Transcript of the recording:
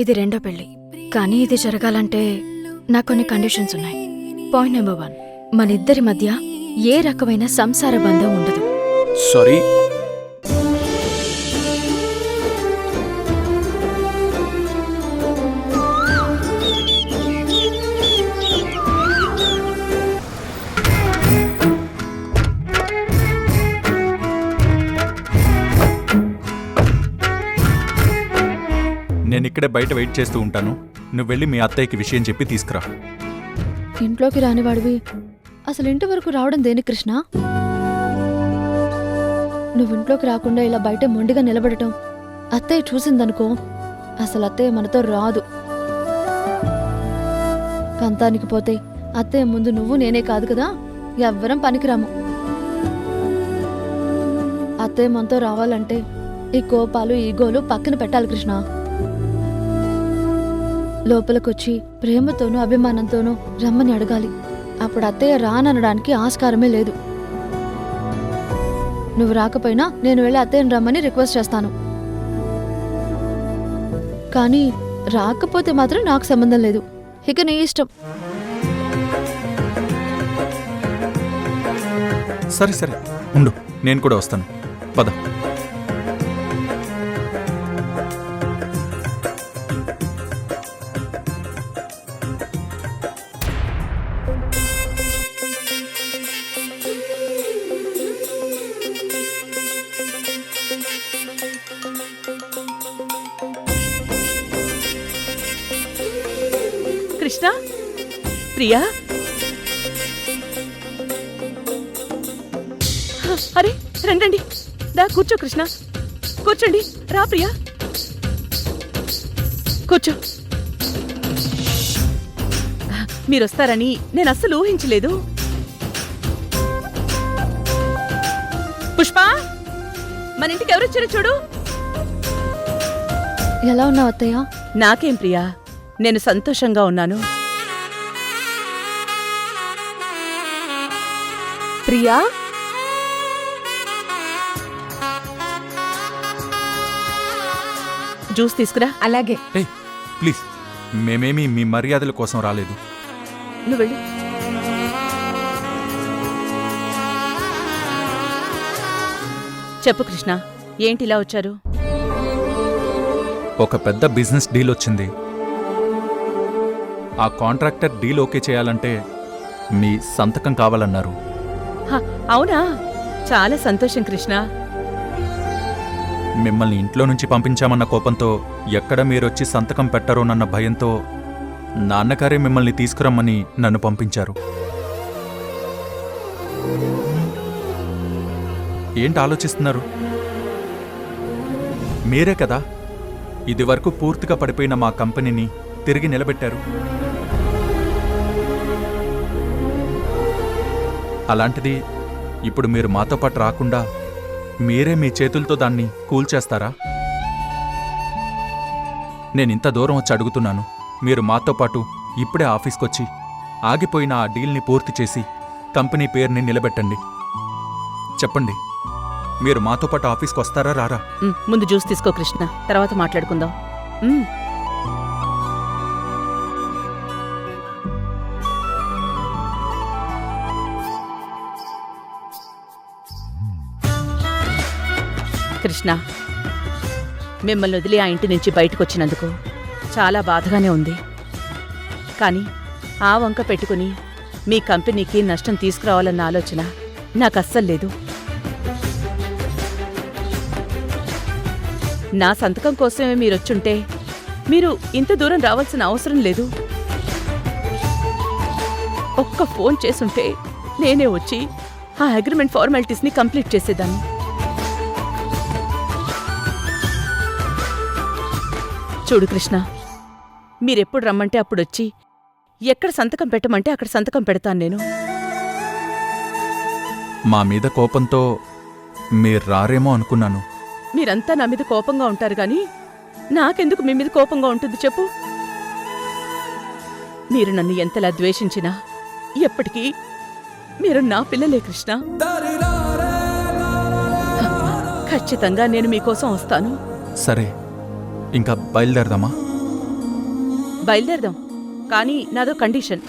ఇది రెండో పెళ్లి. కానీ ఇది జరగాలంటే నాకు కొన్ని కండిషన్స్ ఉన్నాయి. పాయింట్ నెంబర్ 1, మనిద్దరి మధ్య ఏ రకమైన సంసార బంధం ఉండదు. సారీ, నేను ఇక్కడే బయట వెయిట్ చేస్తూ ఉంటాను. నువ్వు వెళ్ళి మీ అత్తయ్యకి విషయం చెప్పి తీసుకురా. ఇంట్లోకి రానివాడివి అసలు ఇంటి వరకు రావడం దేని కృష్ణ? నువ్వు ఇంట్లోకి రాకుండా ఇలా బయట మొండిగా నిలబడటం అత్తయ్య చూసిందనుకో, అసలు అత్తయ్య మనతో రాదు. పంతానికి పోతే అత్తయ్య ముందు నువ్వు నేనే కాదు కదా, ఎవ్వరం పనికిరాము. అత్తయ్య మనతో రావాలంటే ఈ కోపాలు ఈగోలు పక్కన పెట్టాలి కృష్ణ. లోపలికొచ్చి ప్రేమతోనూ అభిమానంతోనూ రమ్మని అడగాలి. అప్పుడు అత్తయ్య రాననడానికి ఆస్కారమే లేదు. నువ్వు రాకపోయినా నేను వెళ్ళి అత్తయ్యని రమ్మని రిక్వెస్ట్ చేస్తాను. కానీ రాకపోతే మాత్రం నాకు సంబంధం లేదు. ఇక నీ ఇష్టం. సరే సరే ఉండు, నేను కూడా వస్తాను. పద. కృష్ణ, ప్రియా, అరే రండి, దా కూర్చో కృష్ణ, కూర్చోండి. రా ప్రియా, కూర్చో. మీరొస్తారని నేను అస్సలు ఊహించలేదు. పుష్ప, మన ఇంటికి ఎవరొచ్చారో చూడు. ఎలా ఉన్నావు అత్తయ్య? నాకేం ప్రియా, నేను సంతోషంగా ఉన్నాను. ప్రియా, జ్యూస్ తీసుకురా. అలాగే. ఏయ్ ప్లీజ్, మేమేమీ మీ మర్యాదల కోసం రాలేదు. నువ్వు వెళ్ళు. చెప్పు కృష్ణ, ఏంటి ఇలా వచ్చారు? ఒక పెద్ద బిజినెస్ డీల్ వచ్చింది. ఆ కాంట్రాక్టర్ డీల్ ఓకే చేయాలంటే మీ సంతకం కావాలన్నారు. అవునా? చాలా సంతోషం కృష్ణ. మిమ్మల్ని ఇంట్లో నుంచి పంపించామన్న కోపంతో ఎక్కడ మీరొచ్చి సంతకం పెట్టరోనన్న భయంతో నాన్నగారే మిమ్మల్ని తీసుకురమ్మని నన్ను పంపించారు. ఏంటి ఆలోచిస్తున్నారు? మీరే కదా ఇదివరకు పూర్తిగా పడిపోయిన మా కంపెనీని తిరిగి నిలబెట్టారు. అలాంటిది ఇప్పుడు మీరు మాతో పాటు రాకుండా మీరే మీ చేతులతో దాన్ని కూల్చేస్తారా? నేనింత దూరం వచ్చి అడుగుతున్నాను. మీరు మాతో పాటు ఇప్పుడే ఆఫీస్కొచ్చి ఆగిపోయిన ఆ డీల్ని పూర్తి చేసి కంపెనీ పేరుని నిలబెట్టండి. చెప్పండి, మీరు మాతో పాటు ఆఫీస్కి వస్తారా రారా? ముందు జ్యూస్ తీసుకో కృష్ణ, తర్వాత మాట్లాడుకుందాం. కృష్ణ, మిమ్మల్ని వదిలి ఆ ఇంటి నుంచి బయటకొచ్చినందుకు చాలా బాధగానే ఉంది. కానీ ఆ వంక పెట్టుకుని మీ కంపెనీకి నష్టం తీసుకురావాలన్న ఆలోచన నాకు అస్సలు లేదు. నా సంతకం కోసమే మీరొచ్చుంటే మీరు ఇంత దూరం రావాల్సిన అవసరం లేదు. ఒక్క ఫోన్ చేసుంటే నేనే వచ్చి ఆ అగ్రిమెంట్ ఫార్మాలిటీస్ని కంప్లీట్ చేసేదాన్ని. చూడు కృష్ణ, మీరెప్పుడు రమ్మంటే అప్పుడొచ్చి ఎక్కడ సంతకం పెట్టమంటే అక్కడ సంతకం పెడతాను నేను. మా మీద కోపంతో మీరు రారేమో అనుకున్నాను. మీరంతా నా మీద కోపంగా ఉంటారు గాని నాకెందుకు మీ మీద కోపంగా ఉంటుంది చెప్పు? మీరు నన్ను ఎంతలా ద్వేషించినా ఎప్పటికీ మీరు నా పిల్లలే కృష్ణ. ఖచ్చితంగా నేను మీకోసం వస్తాను. సరే, ఇంకా బయలుదేరదామా? బయలుదేరదాం. కానీ నాదో కండిషన్.